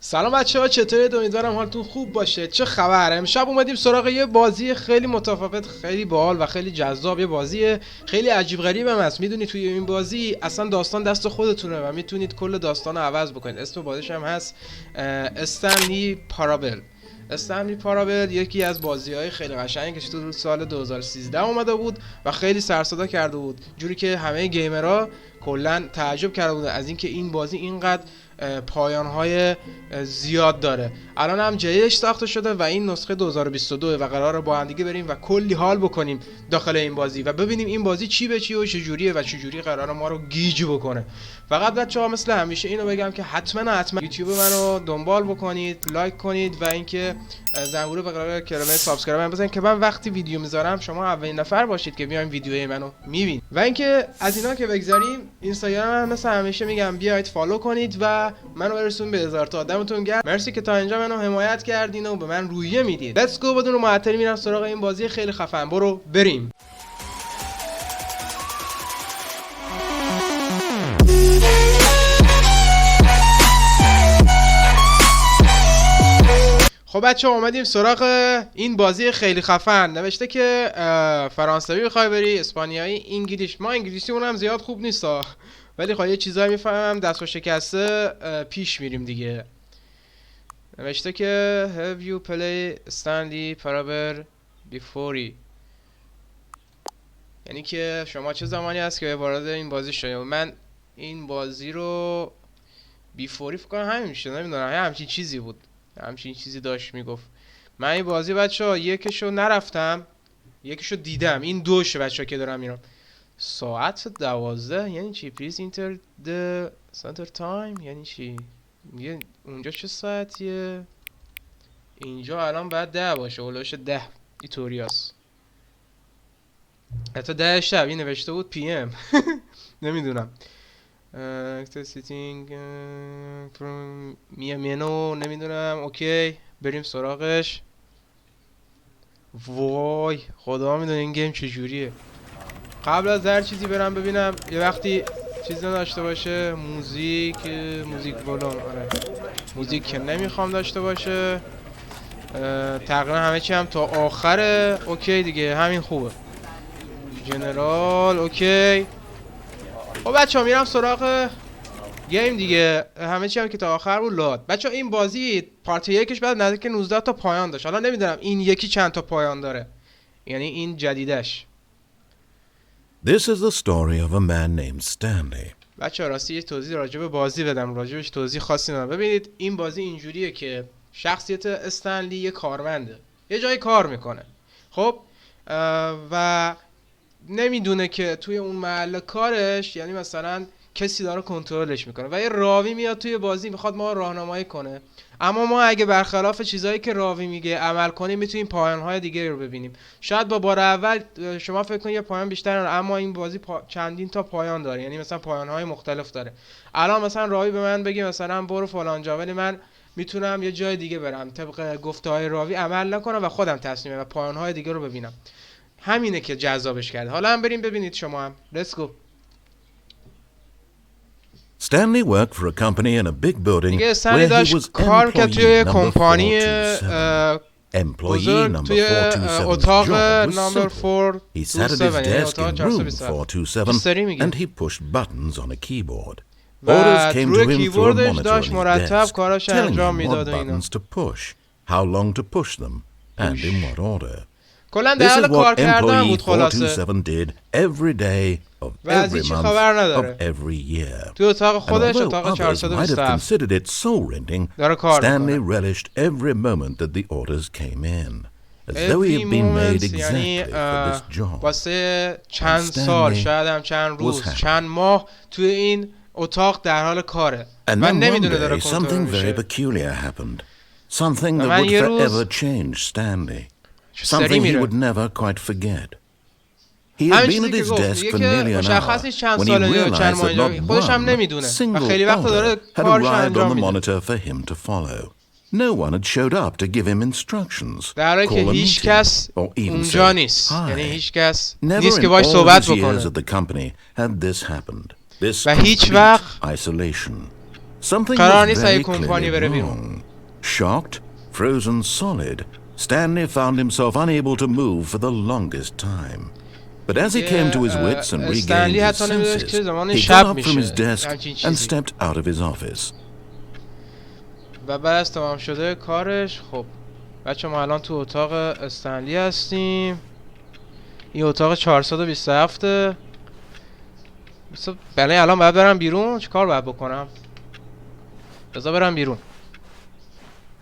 سلام بچه‌ها، چطورید؟ امیدوارم حالتون خوب باشه. چه خبر؟ امشب اومدیم سراغ یه بازی خیلی متفاوت، خیلی باحال و خیلی جذاب. یه بازی خیلی عجیب غریب هم هست. میدونید توی این بازی اصلا داستان دست خودتونه و میتونید کل داستان رو عوض بکنید. اسم بازیش هم هست استنلی پارابل. استنلی پارابل یکی از بازی‌های خیلی قشنگی که تو سال 2013 اومده بود و خیلی سر صدا کرده بود، جوری که همه گیمرها کلا تعجب کرده بودن از اینکه این بازی اینقدر پایان‌های زیاد داره. الان هم جدیدش ساخته شده و این نسخه 2022 و قراره با هم دیگه بریم و کلی حال بکنیم داخل این بازی و ببینیم این بازی چی به چی و چه جوریه و چه جوری قراره ما رو گیج بکنه. فقط بچه‌ها مثل همیشه اینو بگم که حتما یوتیوب منو دنبال بکنید، لایک کنید و اینکه زنگوله به کلمه سابسکرایب هم بزنید که من وقتی ویدیو میذارم شما اولین نفر باشید که بیاین ویدیوی منو میبینید. و اینکه از اینا که بگذاریم، اینستاگرام من مثل همیشه میگم بیاید فالو کنید و منو برسون به 1000 تا. دمتون گرم، مرسی که تا اینجا منو حمایت کردین و به من روحیه میدید. لیتس گو، بدون معطلی میرم سراغ این بازی خیلی خفن. برو بریم. خب بچه ها، اومدیم سراغ این بازی خیلی خفن. نوشته که فرانسوی میخوای بری، اسپانیایی، انگلیش. ما انگلیسی اونم زیاد خوب نیستا، ولی خب یه چیزایی میفهمم. دست و شکسته پیش میریم دیگه. نوشته که have you played Stanley Paranl before، یعنی که شما چه زمانی هست که وارد این بازی شدید. من این بازی رو بیفوری فکر کنم همین میشه، نمیدونم، همچین چیزی بود، همچین چیزی داشت میگفت. من این بازی بچه‌ها یکشو نرفتم، یکشو دیدم. این دوشه بچه‌ها که دارم میرم. ساعت 12 یعنی چی؟ پلیز اینتر د سنتر تایم یعنی چی؟ میگه اونجا چه ساعتیه؟ اینجا الان باید 10 باشه، اولش 10 ایتوریاس. حتی 10 شب این نوشته بود پی ام. نمیدونم. سیتینگ منو نمیدونم. اوکی بریم سراغش. وای خدا میدونه این گیم چجوریه. قبل از هر چیزی برم ببینم یه وقتی چیزی داشته باشه. موزیک ولوم. آره موزیک که نمیخوام داشته باشه. تقریبا همه چی هم تا آخره. اوکی دیگه، همین خوبه. جنرال اوکی. خب بچه ها میرم سراغ گیم دیگه. همه چی هم که تا آخر بود لاد. بچه ها این بازی پارت یکش بعد نزدیک 19 تا پایان داشت. حالا نمیدونم این یکی چند تا پایان داره، یعنی این جدیدش. This is the story of a man named Stanley. بچه ها راستی یه توضیح راجب بازی بدم، راجبش توضیح خاصی ندارم. ببینید این بازی اینجوریه که شخصیت استنلی یه کارمنده، یه جای کار میکنه. خب و نمیدونه که توی اون محل کارش، یعنی مثلا کسی داره کنترلش میکنه و یه راوی میاد توی بازی میخواد ما راهنمایی کنه. اما ما اگه برخلاف چیزایی که راوی میگه عمل کنیم میتونیم پایان‌های دیگه رو ببینیم. شاید با بار اول شما فکر کنید یه پایان بیشتر داره، اما این بازی چندین تا پایان داره، یعنی مثلا پایان‌های مختلف داره. الان مثلا راوی به من بگه مثلا برو فلان جا، ولی من میتونم یه جای دیگه برم، طبق گفته‌های راوی عمل نکنم و خودم تصمیم بگیرم و پایان‌های دیگه رو ببینم. همینه که جذابش کرده. حالا هم بریم ببینید شما هم. Let's go. Stanley worked for a company in a big building where he was employee number 427. Employee number 427's job was simple. He sat at his desk in room 427 and he pushed buttons on a keyboard. Orders came to him through a monitor on his desk, telling him what buttons to push, how long to push them, and in what order. This is what employee 427 did every day of every month of every year. And although others might have considered it soul-rending, Stanley relished every moment that the orders came in, as though he had been made exactly for this job. واسه چند سال، شاید هم چند روز، چند ماه توی این اتاق در حال کاره. And then one day something very peculiar happened, something that would forever change Stanley. Something he would never quite forget. He had been at his desk for nearly an hour when he realized that not one single order had arrived on the monitor for him to follow. No one had showed up to give him instructions, call a meeting, or even say hi. Never in all his years at the company had this happened. This complete isolation. Something was very clearly wrong. Shocked, frozen solid, Stanley found himself unable to move for the longest time. But as he came to his wits and regained his senses, he got up from his desk and stepped out of his office. و بعد از تمام شده کارش، خب بچه ما الان تو اتاق استنلی هستیم. این اتاق 427. بله الان باید برم بیرون. چه کار باید بکنم؟ بذار برم بیرون.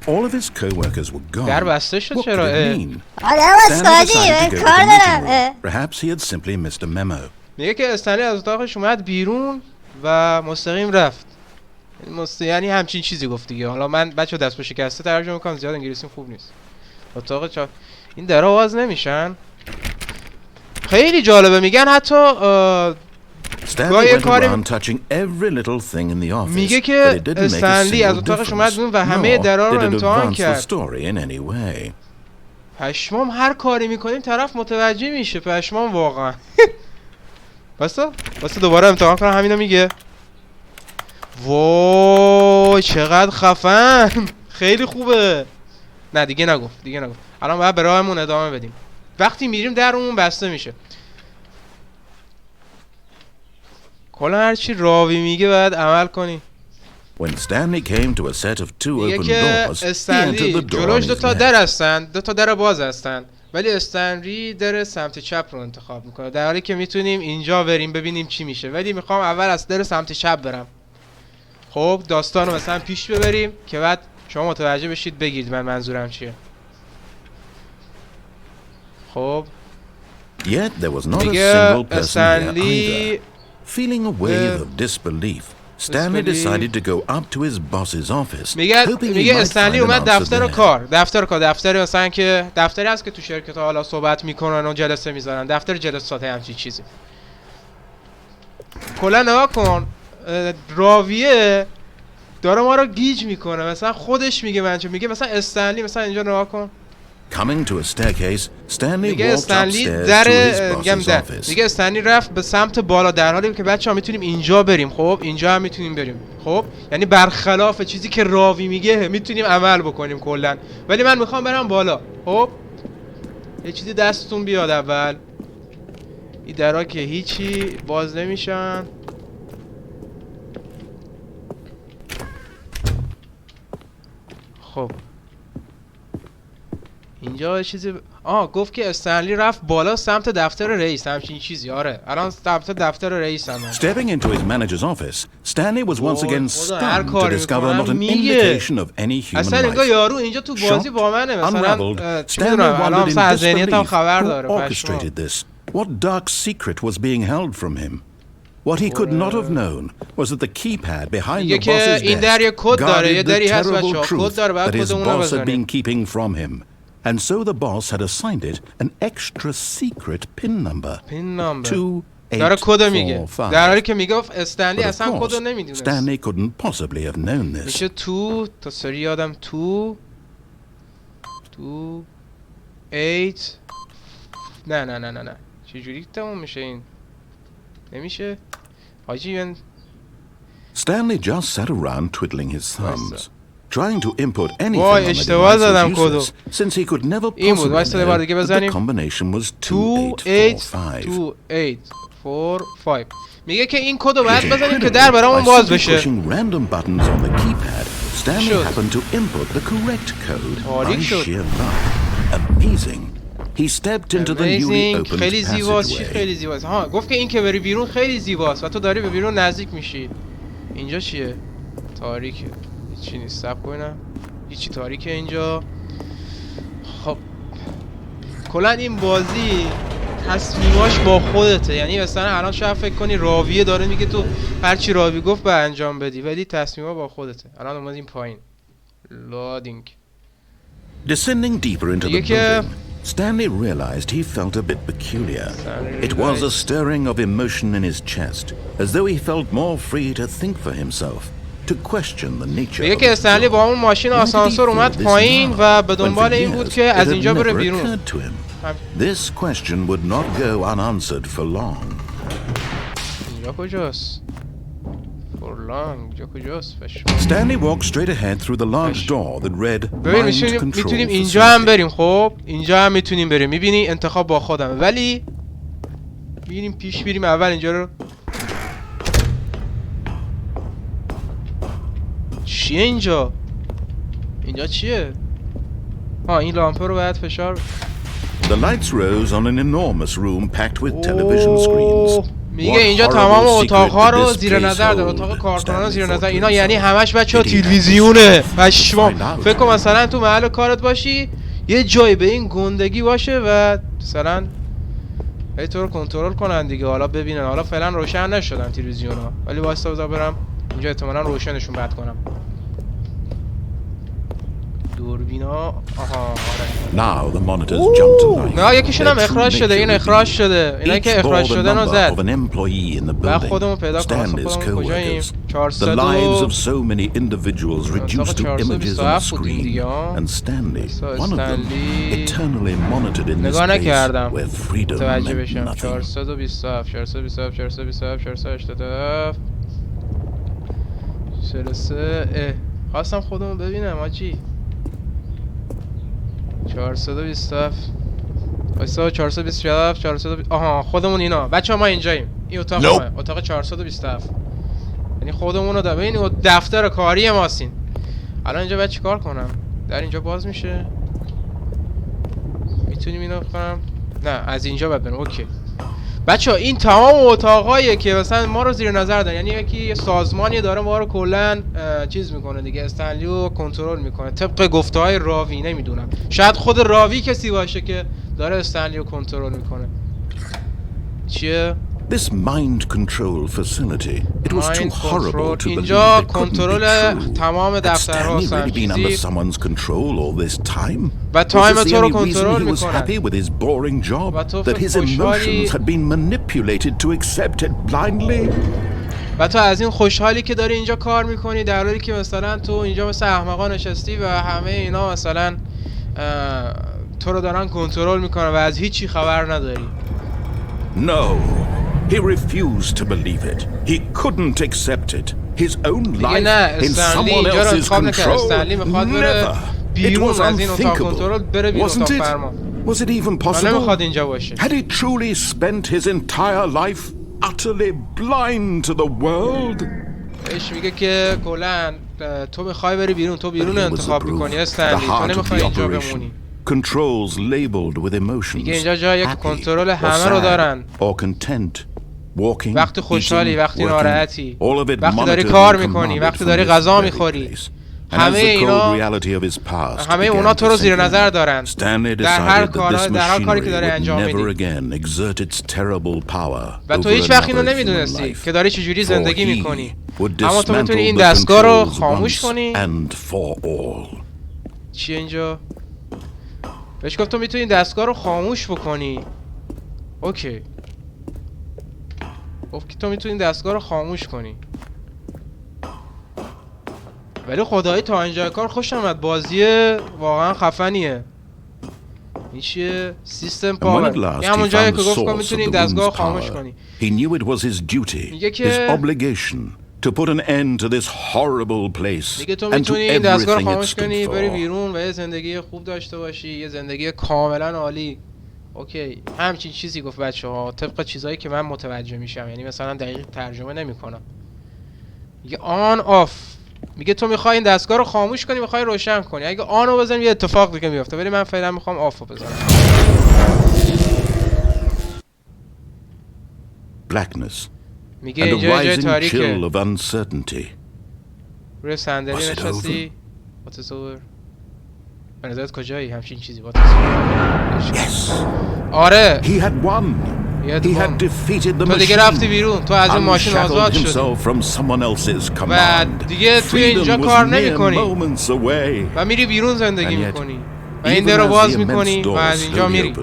All of his co-workers were gone. در بسته شد چرا؟ Perhaps he had simply missed a memo. میگه که استنلی از اتاقش اومد بیرون و مستقیم رفت. یعنی همچین چیزی گفت دیگه. حالا من بچه دست به شکسته ترجمه میکنم، زیاد انگلیسیم خوب نیست. اتاق این درا باز نمیشن. خیلی جالبه. میگن حتی گاهی کاری میگه که استنلی از اتاقش اومد بیرون و همه درا رو امتحان کرد. پشمام هر کاری میکنیم طرف متوجه میشه. پشمام واقعا. واسه دوباره امتحان کنم. همینو میگه. وای چقدر خفن. خیلی خوبه. نه دیگه نگفت. الان باید به راهمون ادامه بدیم. وقتی میریم درمون بسته میشه. کلا هرچی راوی میگه باید عمل کنی. When Stanley came to a set of two open doors, استنلی جلوش دو تا در هستن، دو تا در باز هستن، ولی استنلی در سمت چپ رو انتخاب میکنه، در حالی که میتونیم اینجا بریم ببینیم چی میشه، ولی میخوام اول از در سمت چپ برم. خب داستان رو مثلا پیش ببریم که بعد شما متوجه بشید بگید من منظورم چیه. خب دیگه استنلی feeling a wave of disbelief, Stanley decided to go up to his boss's office. میگه استنلی اومد دفتر کار. دفتری مثلا که دفتری هست که تو شرکت ها حالا صحبت میکنن و جلسه میذارن. دفتر جلسات همچین چیزی. کلا نگاه کن. راویه داره ما رو گیج میکنه. مثلا خودش میگه من چه میگه. مثلا استنلی مثلا اینجا نگاه کن. Coming to a staircase, Stanley walked upstairs to his boss's office. میگه استنلی رفت به سمت بالا، در حالی که بچه‌ها میتونیم اینجا بریم. خب اینجا هم میتونیم بریم. خب یعنی برخلاف چیزی که راوی میگه میتونیم عمل بکنیم کلا، ولی من میخوام برم بالا. خب یه چیزی دستتون بیاد اول. این درا که هیچی باز نمیشن. خب اینجا چیزی گفت که استنلی رفت بالا سمت دفتر رئیس، همچین چیزی. آره الان سمت دفتر رئیس هم. Stepping into his manager's office, Stanley was once again stunned to discover not an indication of any human اصلا life. انگار یارو اینجا تو بازی با منه. مثلا Stanley wondered in disbelief who orchestrated this. What dark secret was being held from him? What he could not have known was that the keypad behind the boss's desk guarded the terrible truth that his boss had been keeping from him. And so the boss had assigned it an extra secret pin number. 2845. در حالی که میگفت استنلی اصلا کدو نمیدونست. Stanley couldn't possibly have known this. میشه تو تا سری یادم تو 8 نه چجوری تموم میشه این؟ نمیشه حاجی. Stanley just sat around twiddling his thumbs, trying to input anything on the device was useless, since he could never possibly know that the combination was 2845. میگه که این کدو باید بزنیم که در برامون باز بشه. Pushing random buttons on the keypad, Stanley happened to input the correct code by sheer luck. Amazing. He stepped into the newly opened خیلی زیباست. passageway. خیلی زیباست. گفت که این که بری بیرون خیلی زیباست و تو داری به بیرون نزدیک میشی. اینجا چیه؟ تاریکه. هیچی نیست. صبر کنم. هیچی تاریکه اینجا. خب کلا این بازی تصمیماش با خودته. یعنی مثلا الان شاید فکر کنی راویه داره میگه تو هر چی راوی گفت به انجام بدی، ولی تصمیما با خودته. الان اومدیم پایین. لادینگ. Descending deeper into the building, Stanley realized he felt a bit peculiar. It was a stirring of emotion in his chest, as though he felt more free to think for himself, to question the nature of که استنلی با اون ماشین آسانسور اومد پایین و به دنبال این بود که از اینجا بره بیرون. This question would not go unanswered for long. اینجا کجاست؟ Stanley walked straight ahead through the large door that read Mind Control میتونیم اینجا هم بریم. خب اینجا هم میتونیم بریم. میبینی انتخاب با خودمه، ولی میریم پیش بریم. اول اینجا رو چیه اینجا چیه؟ این لامپه رو باید فشار. The lights rose on an enormous room packed with television screens. میگه اینجا تمام اتاق‌ها رو زیر نظر داره. اتاق کارکنان زیر نظر. اینا یعنی همش بچه‌ها تلویزیونه. پشمام. فکر کن مثلا تو محل کارت باشی، یه جایی به این گندگی باشه و مثلا تو رو کنترل کنن دیگه. حالا ببینن. حالا فعلا روشن نشدن تلویزیونا، ولی واسه بذار برم اینجا احتمالاً روشنشون بد کنم. دوربینا. Now the monitors jumped to life. نه یکیشون هم اخراج شده. این اخراج شده. اینایی که اخراج شدن رو زد. و خودمون پیدا کنیم. خودمون کجاییم؟ 400 The lives of so many individuals reduced to images on a screen. And Stanley, one of them, eternally monitored in this place where freedom meant nothing. 427 427 427 487 43. خواستم خودمون ببینم آجی. 427 وایسا 427 420. خودمون اینا بچه‌ها ما اینجاییم. این اتاق ما، اتاق 427. یعنی خودمون رو ببین دفتر کاری ماسین. الان اینجا باید چیکار کنم؟ در اینجا باز میشه؟ میتونیم اینو کنم؟ نه از اینجا باید بریم. اوکی بچه‌ها این تمام اتاقاییه که مثلا ما رو زیر نظر دارن. یعنی یکی سازمانی داره ما رو کلا چیز میکنه دیگه، استنلی رو کنترل میکنه طبق گفته‌های راوی. نمیدونم شاید خود راوی کسی باشه که داره استنلی رو کنترل میکنه. چیه؟ This mind control facility, it was too horrible to believe اینجا it couldn't be کنترل true. تمام Had دفترها Stanley really been under سنجیزی someone's control all this time? و تایم Was this تو the رو only reason کنترل he was میکنه. happy with his boring job? و تو That his خوشحالی- emotions had been manipulated to accept it blindly? و تو از این خوشحالی که داری اینجا کار میکنی، در حالی که مثلا تو اینجا مثل احمقا نشستی و همه اینا مثلا تو رو دارن کنترل میکنن و از هیچی خبر نداری. No. He refused to believe it. He couldn't accept it. His own life in someone else's control. Never. It was unthinkable. Wasn't it? Was it even possible? Had he truly spent his entire life utterly blind to the world? ايش میگه که کلا تو میخوای بری بیرون، تو بیرون انتخاب میکنی استنلی، تو نمیخوای اینجا بمونی. Controls labeled with emotions. میگه اینجا جایی که کنترل همه رو دارن. Or content. Walking, وقتی خوشحالی، وقتی ناراحتی، وقتی داری کار میکنی، وقتی داری غذا میخوری، همه اینا، همه اونا تو رو زیر نظر دارن در هر کاری که داری انجام میدی. و تو هیچ وقت اینو نمیدونستی که داری چجوری زندگی میکنی. اما تو میتونی این دستگاه رو خاموش کنی. چیه اینجا؟ بهش گفت تو میتونی این دستگاه رو خاموش بکنی. اوکی گفت که تو میتونی دستگاه رو خاموش کنی. ولی خدایی تا اینجا کار خوشم اومد. بازی واقعا خفنیه. این چیه؟ سیستم پاور. یه همون جایی که گفت که میتونی این دستگاه رو خاموش کنی. میگه که to put an end to this horrible place. میگه تو میتونی این دستگاه رو خاموش کنی، بری بیرون و یه زندگی خوب داشته باشی، یه زندگی کاملا عالی. اوکی همچین چیزی گفت بچه‌ها طبق چیزایی که من متوجه میشم، یعنی مثلا دقیق ترجمه نمیکنم. میگه آن آف، میگه تو میخوای این دستگاه رو خاموش کنی، میخوای روشن کنی. اگه آن رو بزنیم یه اتفاق دیگه میفته، ولی من فعلا میخوام آف رو بزنم. Blackness. میگه اینجا جای تاریکه. روی صندلی نشستی. What is over? به نظرت کجایی؟ همچین چیزی. What is over? Yes. آره. He had won. He had defeated the machine. تو دیگه رفتی بیرون. تو از این ماشین آزاد شدی. و دیگه توی اینجا کار نمی‌کنی. و میری بیرون زندگی می‌کنی. و این در رو باز می‌کنی و از اینجا میری.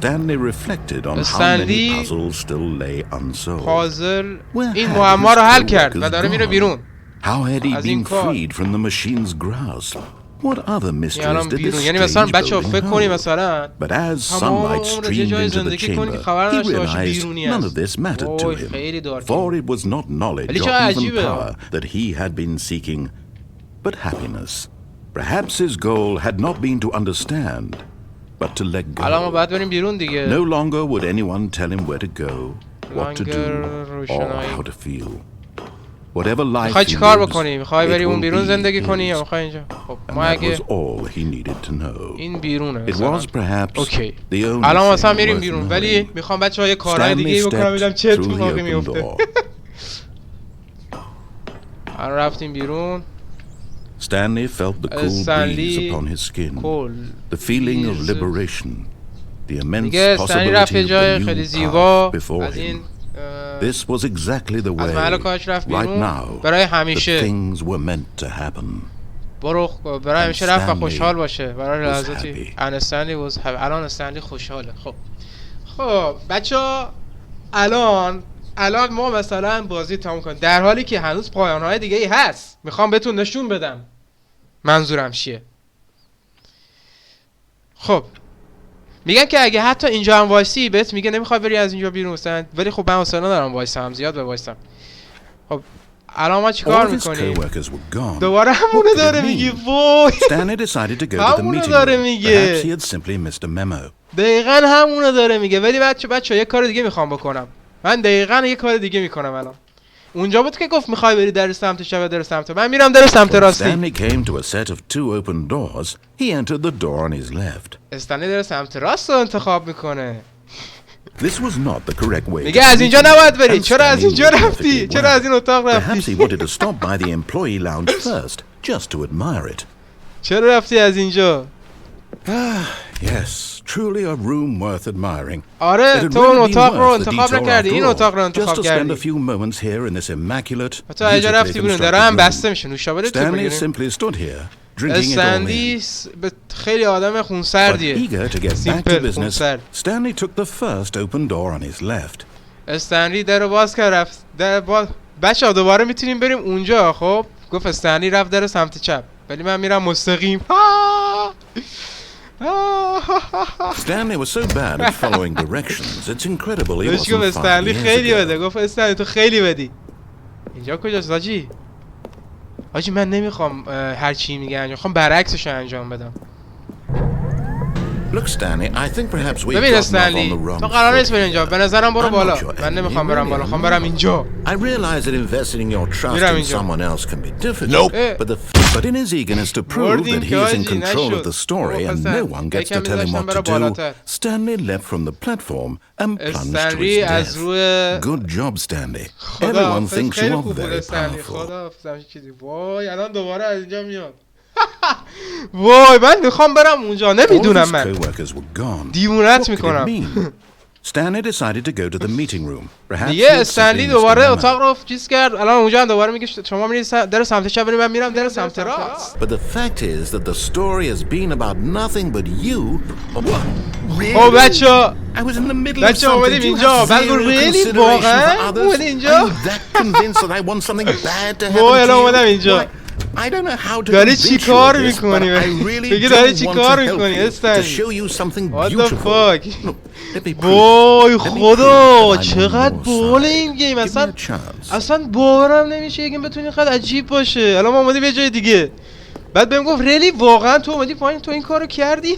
Stanley reflected on how many puzzles still lay unsolved. پازل این معما رو حل کرد و داره میره بیرون. How had he been freed from the machine's grasp? What other mysteries did this یعنی مثلا strange بچه‌ها building فکر کنی hold? مثلا But as sunlight streamed into the chamber, he realized none of this mattered to him, for it was not knowledge or even power that he had been seeking, but happiness. Perhaps his goal had not been to understand, but to let go. الان ما باید بریم بیرون دیگه. No longer would anyone tell him where to go, what to do, or how to feel. Whatever life میخوای he چیکار lives, بکنی؟ میخوای بری اون بیرون زندگی کنی یا میخوای اینجا؟ خب ما and that اگه was all he needed to know. این بیرونه It was perhaps اوکی. the only الان مثلا thing میریم worth بیرون knowing. ولی میخوام بچه‌ها یه کارهای Stanley دیگه بکنم ببینم چه stepped through the اتفاقی open میفته. door. الان رفتیم بیرون. Stanley felt the cool breeze upon his skin, the feeling of liberation, the immense possibility of a new path before him. This was exactly the way, right now, that things were meant to happen. برای همیشه رفت و خوشحال باشه برای لحظاتی. Stanley was happy. الان استنلی خوشحاله. خب بچه‌ها الان ما مثلا بازی تموم کنیم در حالی که هنوز پایان‌های دیگه ای هست. میخوام بهتون نشون بدم منظورم چیه. خب میگن که اگه حتی اینجا هم وایسی بهت میگه نمیخوای بری از اینجا بیرون مثلا، ولی خب من حوصله ندارم وایسم زیاد وایسم. خب الان ما چیکار میکنیم؟ دوباره همونو داره میگه. وای همونو داره میگه. دقیقا همونو داره میگه. ولی بچه یه کار دیگه میخوام بکنم. من دقیقا یه کار دیگه میکنم الان. اونجا بود که گفت میخوای بری در سمت چپ در سمت، من میرم در سمت راستی. Stanley came to a set of two open doors. He entered the door on his left. استنلی در سمت راست رو انتخاب میکنه. This was not the correct way. میگه از اینجا نباید بری. چرا از اینجا رفتی؟ چرا از این اتاق رفتی؟ Perhaps he wanted to stop by the employee lounge first, just to admire it. چرا رفتی از اینجا؟ Yes, truly a room worth admiring. آره تو اون اتاق رو انتخاب نکردی، این اتاق رو انتخاب کردی. کردی. Just to spend a few moments here in this immaculate, تو اینجا رفتی بیرون داره هم بسته میشه نوشابه تو Stanley بگیریم. simply stood here, drinking it all in. استنلی خیلی آدم خونسردیه. But eager to get back to business, Stanley took the first open door on his left. استنلی در باز کرد رفت. بچه‌ها دوباره میتونیم بریم اونجا. خب گفت استنلی رفت در سمت چپ ولی من میرم مستقیم. Stanley was so bad at following directions. It's incredible he wasn't 5 استنلی years خیلی ago. بده. گفت استنلی تو خیلی بدی. اینجا کجاست حاجی؟ حاجی من نمیخوام هر چی میگه انجام، میخوام برعکسش انجام بدم. Look Stanley, I think perhaps we've ببین gotten off on استنلی the wrong تو قرار نیست foot. بری اینجا. به نظرم برو بالا. من نمیخوام برم بالا، میخوام برم اینجا. I realize that investing your trust in someone else can be difficult, but in his eagerness to prove that he is in control of the story and no one gets to tell him what to do, Stanley leapt from the platform and plunged to his death. Good job, Stanley. Everyone thinks you are very powerful. وای الان دوباره از اینجا میاد. وای من میخوام برم اونجا. نمیدونم من دیوونت میکنم. Stanley decided to go to the meeting room. دیگه استنلی دوباره اتاق رو چیز کرد. الان اونجا هم دوباره میگه شما میرید در سمت چپ برید، من میرم در سمت راست. But the fact is that the story has been about nothing but you. او بچه‌ها I was in the middle of something. اومدیم اینجا. بگو ریلی واقعا اومدی اینجا؟ That convinced that I want something bad to happen. وای الان اومدم اینجا. I don't know how to داری چی کار میکنی؟ بگی داری چی کار میکنی استنلی؟ What the fuck؟ وای خدا چقدر باله این گیم. اصلا باورم نمیشه یه گیم بتونی اینقدر عجیب باشه. الان ما اومدیم یه جای دیگه بعد بهم گفت ریلی واقعا تو اومدی پایین تو این کارو کردی؟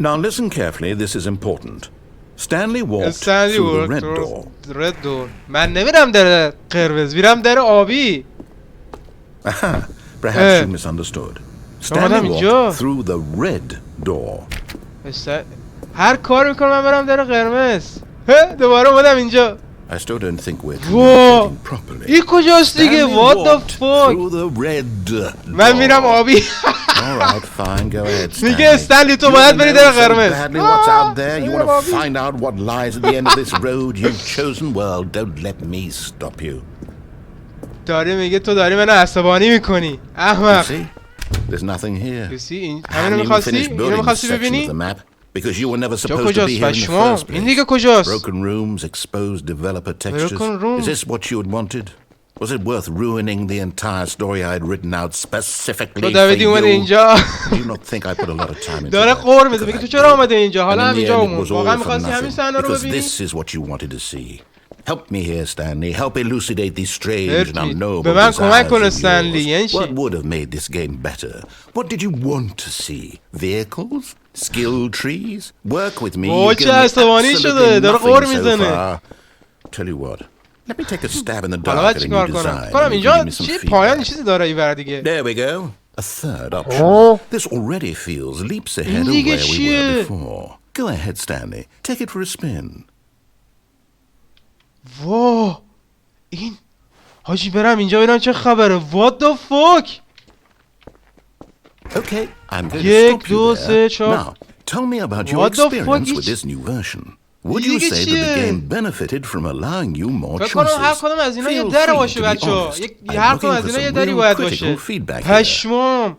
Now listen carefully, this is important. Stanley walked through the red door. من نمیرم در قرمز، میرم در آبی. Perhaps you misunderstood. Stanley walked through the red door. هر کار میکنم من برم در قرمز. دوباره اومدم اینجا. I still don't think we're communicating properly. این کجاست دیگه؟ What the fuck؟ Through the red door. من میرم آبی. All right, fine, go ahead. میگه استنلی تو باید بری در قرمز. What's out there? You want to find out what lies at the end of this road you've chosen? Well, don't let me stop you. داری میگه تو داری منو عصبانی میکنی احمق. There's nothing here. همینو می‌خواستی؟ اینو می‌خواستی ببینی؟ Because you were never supposed to be here in the first place. این دیگه کجاست؟ Broken rooms, exposed developer textures. Is this what you had wanted? Was it worth ruining the entire story I had written out specifically تو for دویدی اومده اینجا. Do you not think I put a lot of time into داره that? قور میزه میگه تو چرا اومده اینجا؟ حالا And in the همینجا end, it اومد. was واقعا all for می‌خواستی همین صحنه رو nothing. Because ببینی؟ this is what you wanted to see. Help me here, Stanley. Help elucidate these strange and unknowable به من کمک کنه desires of استنلی. yours. یعنی چی؟ What would have made this game better? What did you want to see? Vehicles? Skill trees? Work with me. اوه You've چه given me عصبانی شده. absolutely داره nothing قور so میزنه. far. Tell you what. Let me take a stab in the حالا dark باید at a چی new کار کنم؟ design. کنم and you اینجا give me some چی feedback. پایان چیزی داره اینور دیگه. There we go. A third option. This already feels leaps ahead of where we were before. Go ahead, Stanley. Take it for a spin. واه این حاجی برم اینجا ببینم چه خبره. What the fuck. Okay, I'm going to stop you there. 1 2 3 Now, tell me about your experience with this new version. Would you say that the game benefited from allowing you more choices? فکر کنم هر کدوم از اینا یه در باشه بچه‌ها. هر کدوم از اینا یه دری باید باشه. پشمام.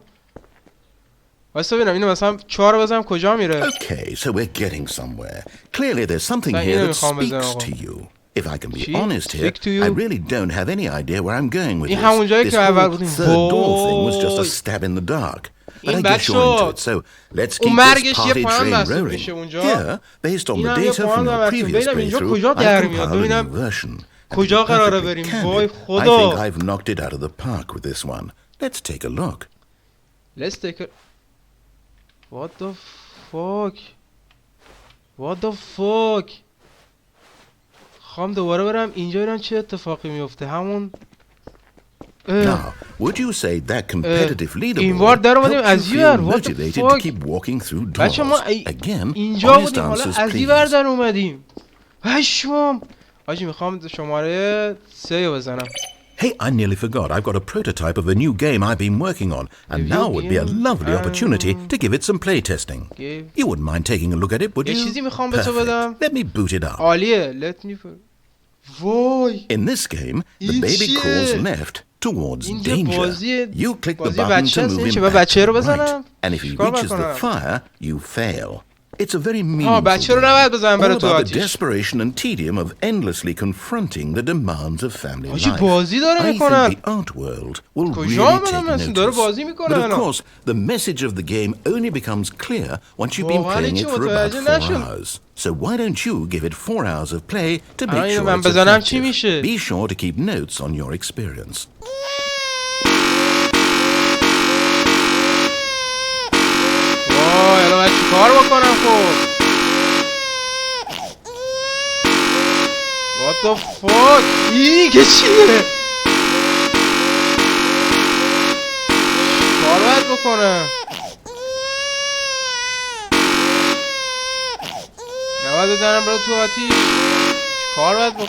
واسه ببینم اینو مثلا 4 رو بزنم کجا میره. Okay, so we're getting somewhere. Clearly there's something here that speaks to you. If I can be honest here, I really don't have any idea where I'm going with this. This whole third door thing was just a stab in the dark. But I guess you're into it, so let's keep this party train rolling. Here, based on the data from your previous playthrough, I've compiled a new version. کجا قراره بریم؟ وای I خدا. think I've knocked it out of the park with this one. Let's take a look. Let's take a... What the fuck? What the fuck? خواهم دوباره برم اینجا ببینم چه اتفاقی میفته. همون Now, would you say that competitive اینوار در اومدیم از leaderboard اینور. helped you What the feel motivated to fuck? keep walking through بچه ما doors? Again, اینجا honest بودیم حالا answers, از اینور please. در اومدیم. پشمام. حاجی میخوام شماره 3 رو بزنم. Hey, I nearly forgot. I've got a prototype of a new game I've been working on, and now would be a lovely opportunity to give it some play testing. You wouldn't mind taking a look at it, would یه you? چیزی میخوام به تو بدم. Let me boot it up. عالیه. Let me... وای. In this game, the baby crawls left towards danger. You click the button to move him back to the right, and if he reaches the fire, you fail. It's a very meaningful game, all about the desperation and tedium of endlessly confronting the demands of family life. I think the art world will really take notice. But of course, the message of the game only becomes clear once you've been playing it for about 4 hours. So why don't you give it 4 hours of play to make sure it's effective? Be sure to keep notes on your experience. الان باید چی کار بکنم خب؟ What the fuck؟ این که چیه؟ کار باید بکنم؟ نباید بزنم برای تو آتیش؟ کار باید بکنم؟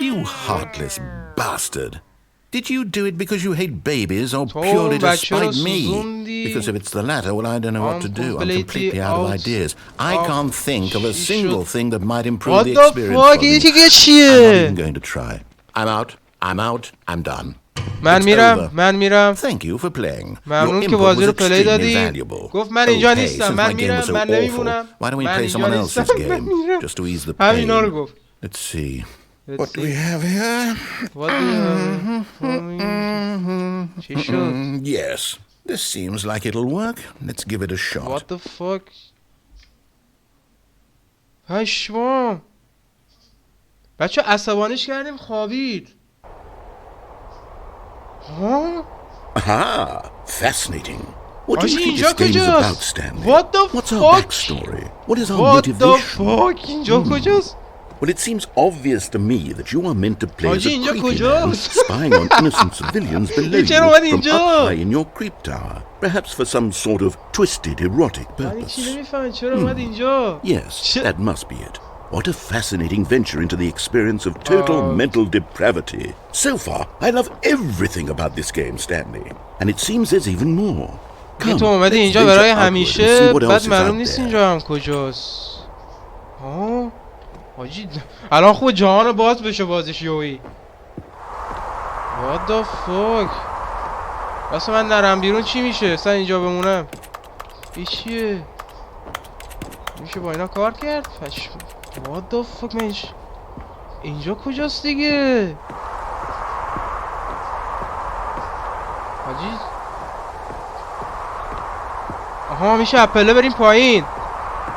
You heartless bastard! Did you do it because you hate babies or purely to spite me? Because if it's the latter, well, I don't know what to do. I'm completely out of ideas. I can't think of a single thing that might improve the experience for me. I'm not even going to try. I'm out. I'm out. I'm done. من میرم. Thank you for playing. ممنون که بازی رو پلی دادی. گفت من اینجا نیستم. من میرم. من نمیمونم. Why don't we play someone else's game just to ease the pain? همینا رو گفت. Let's see. What do we have here? What do you have? She should. Yes. This seems like it'll work. Let's give it a shot. What the fuck? پشمام. بچه عصبانیش کردیم خوابید. ها؟ Aha! Fascinating. What do you think اینجا this game is کجاست؟ about, Stanley? What the What's our fuck? backstory? What is our What the motivation? fuck? اینجا کجاست؟ Well, it seems obvious to me that you are meant to play as a اینجا creepy man کجاست؟ spying on innocent civilians below you چرا اومدی from اینجا؟ up high in your creep tower, perhaps for some sort of twisted erotic من purpose. چی نمیفهمم چرا اومدی اینجا؟ Yes, that must be it. What a fascinating venture into the experience of total mental depravity. So far, I love everything about this game, Stanley. And it seems there's even more. تو اومدی اینجا برای همیشه بعد معلوم نیست اینجا هم کجاست. ها؟ حاجی الان خوب جهان باز بشه بازیش یویی. What the fuck؟ واسه من نرم بیرون چی میشه؟ اصلا اینجا بمونم این چیه؟ میشه با اینا کار کرد؟ What the fuck منش اینجا کجاست دیگه؟ حاجی آها میشه اپله بریم پایین.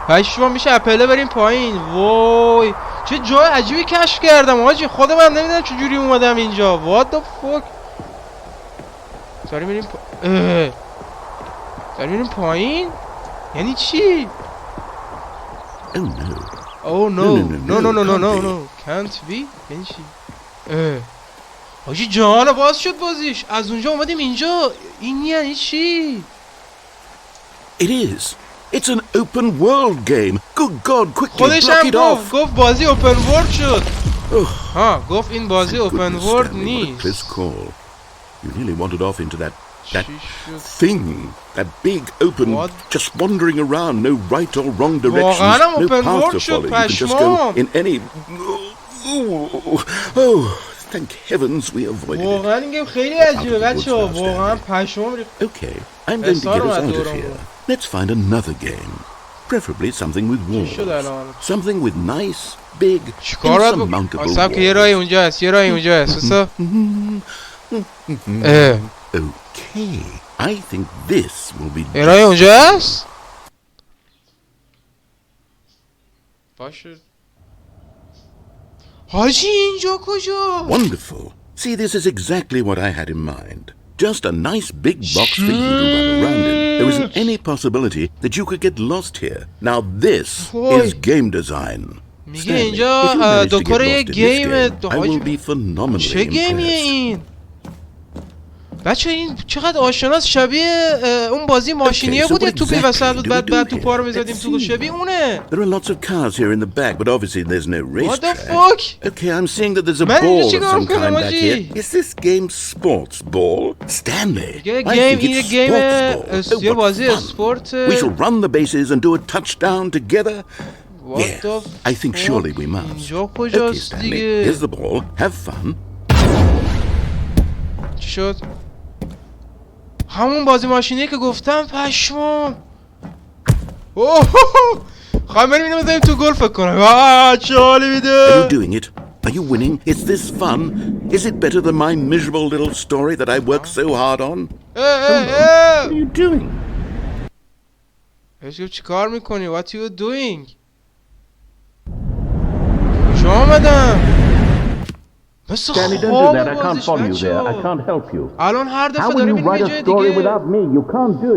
پشما میشه اپله بریم پایین. وای چه جای عجیبی کشف کردم حاجی. خودم هم نمیدونم چجوری اومدم اینجا. what the fuck. داریم میریم پایین؟ یعنی چی؟ oh no can't be. یعنی چی؟ حاجی جهان باز شد بازیش. از اونجا اومدیم اینجا. این یعنی چی؟ It is. It's an open world game. Good God, quickly خودش block هم it off. گفت بازی اوپن ورلد شد. ها گفت این بازی اوپن ورلد نیست. You nearly wandered off into that thing, that big open, just wandering around, no right or wrong directions, no path to follow. You can just go in any. Oh, thank heavens we avoided it. واقعا این گیم خیلی عجیبه بچه‌ها. واقعا پشمام ریخت. Okay, I'm going to get us out of here. Let's find another game, preferably something with walls, something with nice, big, insurmountable walls. که یه راهی اونجا هست. Okay, I think this will be. یه راهی اونجا هست؟ باشه. حاجی اینجا کجا؟ Wonderful. See, this is exactly what I had in mind. Just a nice big box for you to run around in. There isn't any possibility that you could get lost here. Now this is game design. میگه اینجا دکور یه گیم. I will be phenomenally چه گیمیه این؟ بچه این چقدر آشناست. شبیه اون بازی ماشینیه بود. یه توپی وسط بود بعد توپا رو میزدیم تو. شبیه اونه. There are lots of cars here in the back, but obviously there's no racetrack. What the fuck? Okay, I'm seeing that there's a ball of some kind back here. Is this game sports ball? Stanley, I think it's sports ball. یه بازی اسپورت. We shall run the bases and do a touchdown together. What the I think surely we must. اینجا Okay, کجاست Stanley, دیگه؟ here's the ball. Have fun. چی شد؟ همون بازی ماشینیه که گفتم. پشمام. خواهم بریم اینو بزنیم تو گل فکر کنم. چه حالی میده. Are you doing it? Are you winning? Is this fun? Is it better than my miserable little story that I worked so hard on? What are you doing? چی کار میکنی؟ What are you doing? کجا آمدم؟ مثل خواب بازیش بچه. الان هر دفعه داریم میریم یه جای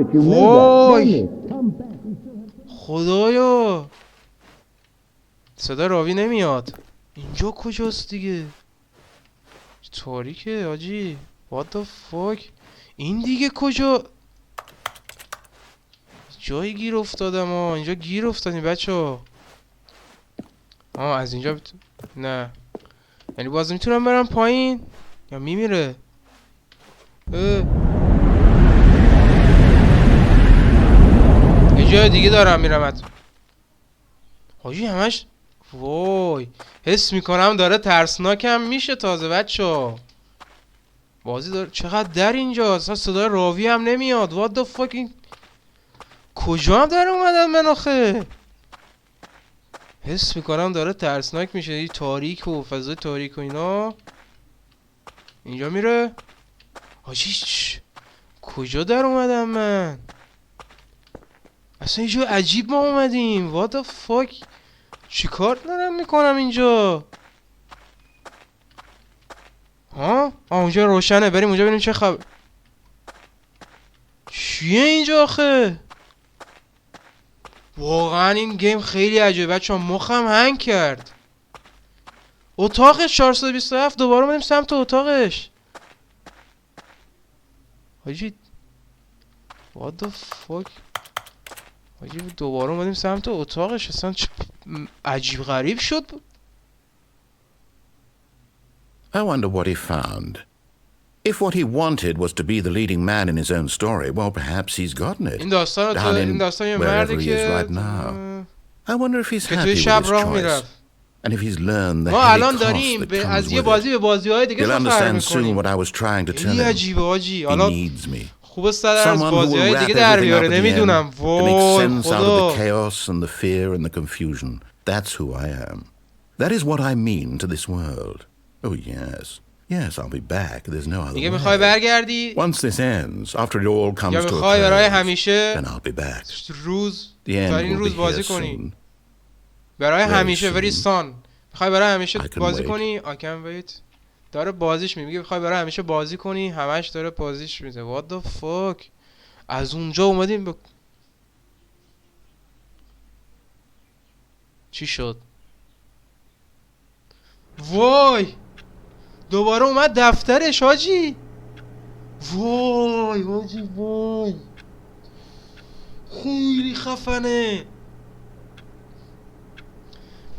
دیگه. وای خدایا صدا راوی نمیاد. اینجا کجاست دیگه؟ تاریکه آجی. what the fuck. این دیگه کجا؟ جایی گیر افتادم. اینجا گیر افتادیم بچه ها. از اینجا نه یعنی باز میتونم برم پایین یا میمیره؟ یه جای دیگه دارم میرم. حاجی همش وای حس میکنم داره ترسناکم میشه تازه بچه‌ها. بازی داره چقدر در اینجا اصلا صدای راوی هم نمیاد. what the fucking کجا هم در اومدم من آخه؟ حس میکنم داره ترسناک میشه. این تاریک و فضای تاریک و اینا. اینجا میره. حاجی کجا در اومدم من؟ اصلا اینجا عجیب ما اومدیم. what the fuck. چی کار دارم میکنم اینجا؟ اونجا روشنه. بریم اونجا ببینیم چه خبر. چیه اینجا آخه؟ واقعا این گیم خیلی عجیبه بچه‌ها. مخم هنگ کرد. اتاقش 427. دوباره اومدیم سمت اتاقش. حاجی what the fuck. حاجی دوباره اومدیم سمت اتاقش. اصلا عجیب غریب شد. I wonder what he found. If what he wanted was to be the leading man in his own story, well, perhaps he's gotten it. این داستان یه مردی که right now. I wonder if he's happy توی with شب his راه choice. میرفت. And if he's learned the ما heavy الان cost داریم that comes از یه with بازی it. به بازی‌های دیگه He'll فرق understand soon می‌کنیم. what I was trying to tell خیلی him. عجیبه آجی. He حالا needs me. خوب است از Someone who will بازی‌های wrap دیگه در everything up بیاره. at the نمیدونم. end and make وای sense out of خدا. the chaos and the fear and the confusion. That's who I am. That is what I mean to this world. Oh yes. Yes, I'll be back. There's no other دیگه میخوای برگردی؟ Once this ends, after it all comes to a میخوای برای همیشه then I'll be back. روز The end تا این will روز be بازی here کنی. soon. برای همیشه soon. very soon. میخوای برای همیشه I can بازی wait. کنی. I can wait. داره بازیش میگه میخوای برای همیشه بازی کنی. همش داره بازیش میده. What the fuck. از اونجا اومدیم به چی شد؟ وای دوباره اومد دفترش حاجی. وای حاجی وای خیلی خفنه.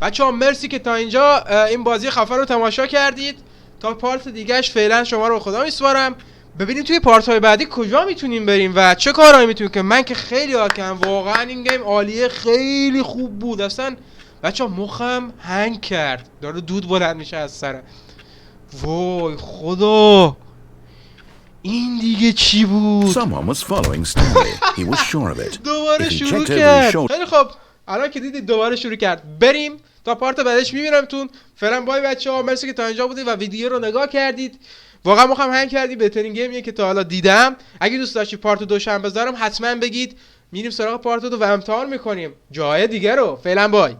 بچه ها مرسی که تا اینجا این بازی خفن رو تماشا کردید. تا پارت دیگهش فعلا شما رو به خدا میسپارم. ببینیم توی پارت های بعدی کجا میتونیم بریم و چه کارهایی میتونیم که من که خیلی حاکم. واقعا این گیم عالیه، خیلی خوب بود. اصلا بچه ها مخم هنگ کرد، داره دود بلند میشه از سرم. وای خدا این دیگه چی بود؟ Someone was following Stanley. He was sure of it. دوباره شروع کرد. خیلی خب الان که دیدید دوباره شروع کرد. بریم تا پارت بعدش میبینمتون. فعلا بای بچه ها، مرسی که تا اینجا بودید و ویدیو رو نگاه کردید. واقعا مخم هنگ کردی، بهترین گیمیه که تا حالا دیدم. اگه دوست داشتی پارت دوشنبه بذارم حتما بگید، میریم سراغ پارت دو و امتحان میکنیم جای دیگه رو. فعلا بای.